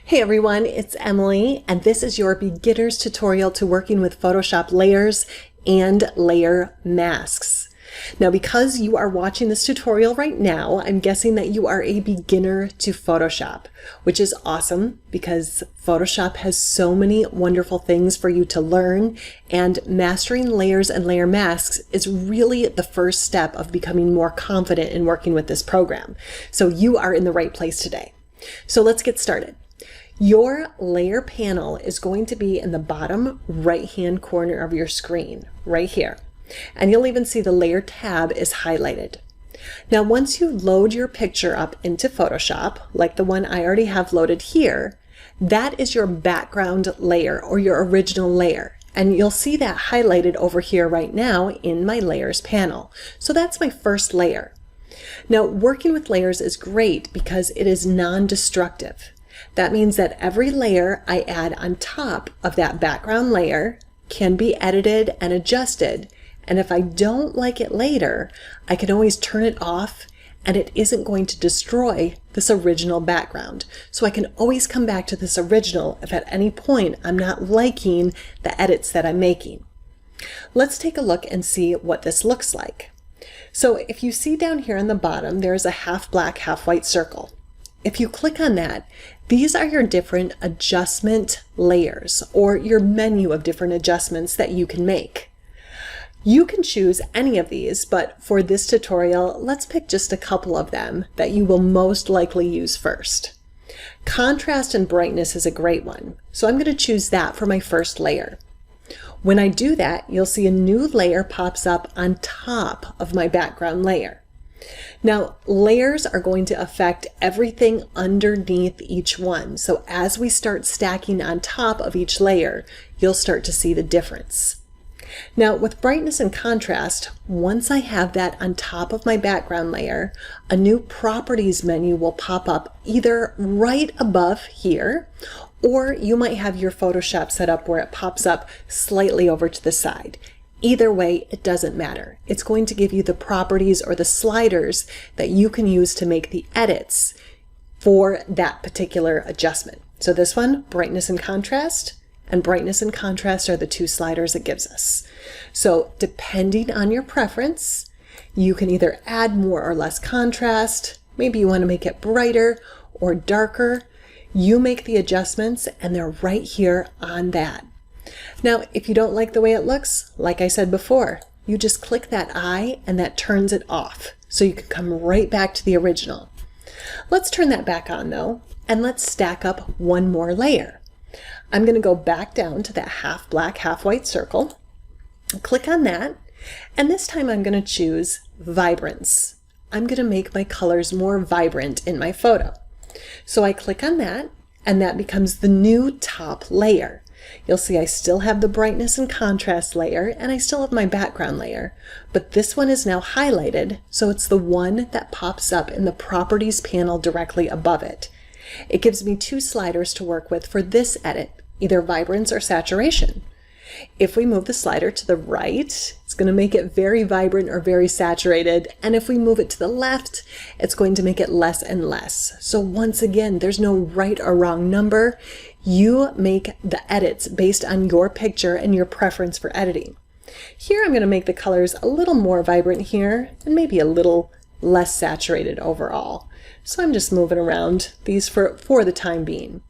Hey everyone, it's Emily, and this is your beginner's tutorial to working with Photoshop layers and layer masks. Now, because you are watching this tutorial right now, I'm guessing that you are a beginner to Photoshop, which is awesome because Photoshop has so many wonderful things for you to learn, and mastering layers and layer masks is really the first step of becoming more confident in working with this program. So you are in the right place today. So let's get started. Your layer panel is going to be in the bottom right-hand corner of your screen, right here. And you'll even see the layer tab is highlighted. Now, once you load your picture up into Photoshop, like the one I already have loaded here, that is your background layer or your original layer. And you'll see that highlighted over here right now in my layers panel. So that's my first layer. Now, working with layers is great because it is non-destructive. That means that every layer I add on top of that background layer can be edited and adjusted. And if I don't like it later, I can always turn it off and it isn't going to destroy this original background. So I can always come back to this original if at any point I'm not liking the edits that I'm making. Let's take a look and see what this looks like. So if you see down here on the bottom, there's a half black, half white circle. If you click on that, these are your different adjustment layers or your menu of different adjustments that you can make. You can choose any of these, but for this tutorial, let's pick just a couple of them that you will most likely use first. Contrast and brightness is a great one, so I'm going to choose that for my first layer. When I do that, you'll see a new layer pops up on top of my background layer. Now, layers are going to affect everything underneath each one. So as we start stacking on top of each layer, you'll start to see the difference. Now, with brightness and contrast, once I have that on top of my background layer, a new properties menu will pop up either right above here, or you might have your Photoshop set up where it pops up slightly over to the side. Either way, it doesn't matter. It's going to give you the properties or the sliders that you can use to make the edits for that particular adjustment. So this one, brightness and contrast are the two sliders it gives us. So depending on your preference, you can either add more or less contrast. Maybe you want to make it brighter or darker. You make the adjustments and they're right here on that. Now, if you don't like the way it looks, like I said before, you just click that eye and that turns it off. So you can come right back to the original. Let's turn that back on though, and let's stack up one more layer. I'm going to go back down to that half black, half white circle, click on that, and this time I'm going to choose Vibrance. I'm going to make my colors more vibrant in my photo. So I click on that, and that becomes the new top layer. You'll see I still have the brightness and contrast layer, and I still have my background layer, but this one is now highlighted, so it's the one that pops up in the Properties panel directly above it. It gives me two sliders to work with for this edit, either Vibrance or Saturation. If we move the slider to the right, it's going to make it very vibrant or very saturated, and if we move it to the left, it's going to make it less and less. So once again, there's no right or wrong number. You make the edits based on your picture and your preference for editing. Here I'm going to make the colors a little more vibrant here and maybe a little less saturated overall. So I'm just moving around these for the time being.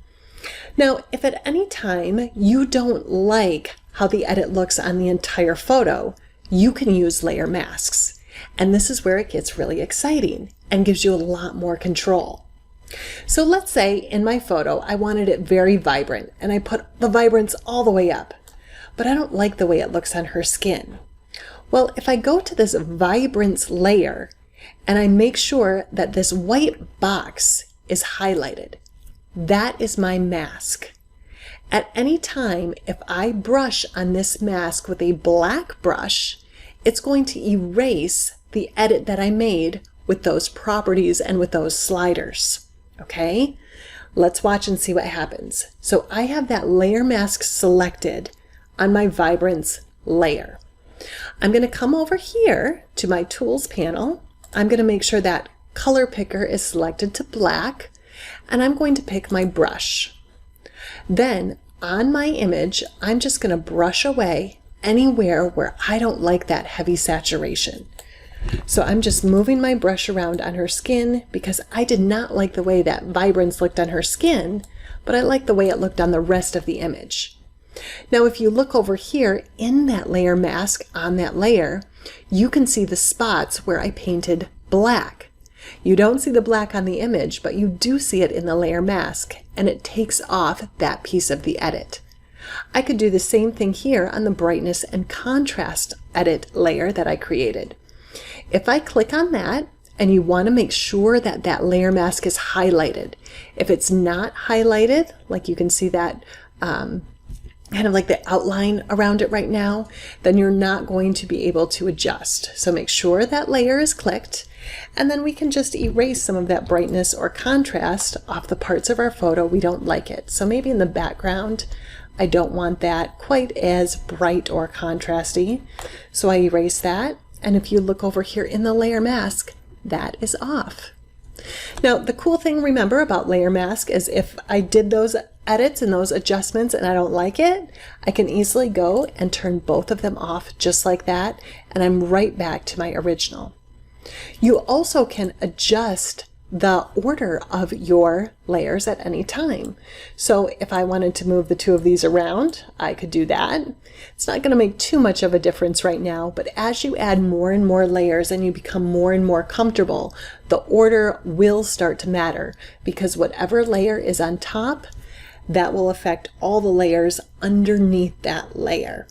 Now, if at any time you don't like how the edit looks on the entire photo, you can use layer masks. And this is where it gets really exciting and gives you a lot more control. So let's say in my photo, I wanted it very vibrant and I put the vibrance all the way up, but I don't like the way it looks on her skin. Well, if I go to this vibrance layer and I make sure that this white box is highlighted, that is my mask. At any time, if I brush on this mask with a black brush, it's going to erase the edit that I made with those properties and with those sliders. Okay, let's watch and see what happens. So I have that layer mask selected on my Vibrance layer. I'm going to come over here to my Tools panel. I'm going to make sure that color picker is selected to black, and I'm going to pick my brush. Then on my image, I'm just going to brush away anywhere where I don't like that heavy saturation. So I'm just moving my brush around on her skin because I did not like the way that vibrance looked on her skin, but I like the way it looked on the rest of the image. Now, if you look over here in that layer mask on that layer, you can see the spots where I painted black. You don't see the black on the image, but you do see it in the layer mask, and it takes off that piece of the edit. I could do the same thing here on the brightness and contrast edit layer that I created. If I click on that, and you want to make sure that that layer mask is highlighted. If it's not highlighted, like you can see that kind of like the outline around it right now, then you're not going to be able to adjust. So make sure that layer is clicked, and then we can just erase some of that brightness or contrast off the parts of our photo we don't like it. So maybe in the background, I don't want that quite as bright or contrasty. So I erase that. And if you look over here in the layer mask, that is off. Now, the cool thing, remember, about layer mask is if I did those edits and those adjustments and I don't like it, I can easily go and turn both of them off just like that, and I'm right back to my original. You also can adjust the order of your layers at any time. So if I wanted to move the two of these around, I could do that. It's not going to make too much of a difference right now, but as you add more and more layers and you become more and more comfortable, the order will start to matter, because whatever layer is on top, that will affect all the layers underneath that layer.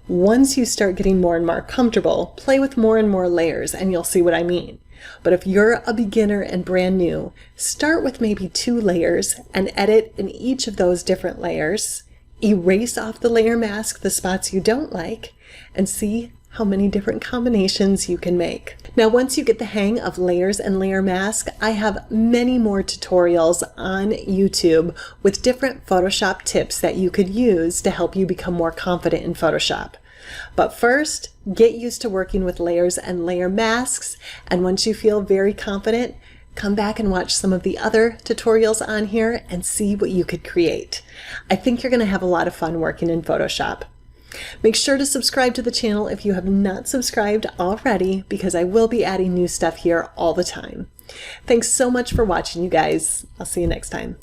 Once you start getting more and more comfortable, play with more and more layers and you'll see what I mean. But if you're a beginner and brand new, start with maybe 2 layers and edit in each of those different layers. Erase off the layer mask the spots you don't like, and see how many different combinations you can make. Now, once you get the hang of layers and layer mask, I have many more tutorials on YouTube with different Photoshop tips that you could use to help you become more confident in Photoshop. But first, get used to working with layers and layer masks, and once you feel very confident, come back and watch some of the other tutorials on here and see what you could create. I think you're going to have a lot of fun working in Photoshop. Make sure to subscribe to the channel if you have not subscribed already, because I will be adding new stuff here all the time. Thanks so much for watching, you guys. I'll see you next time.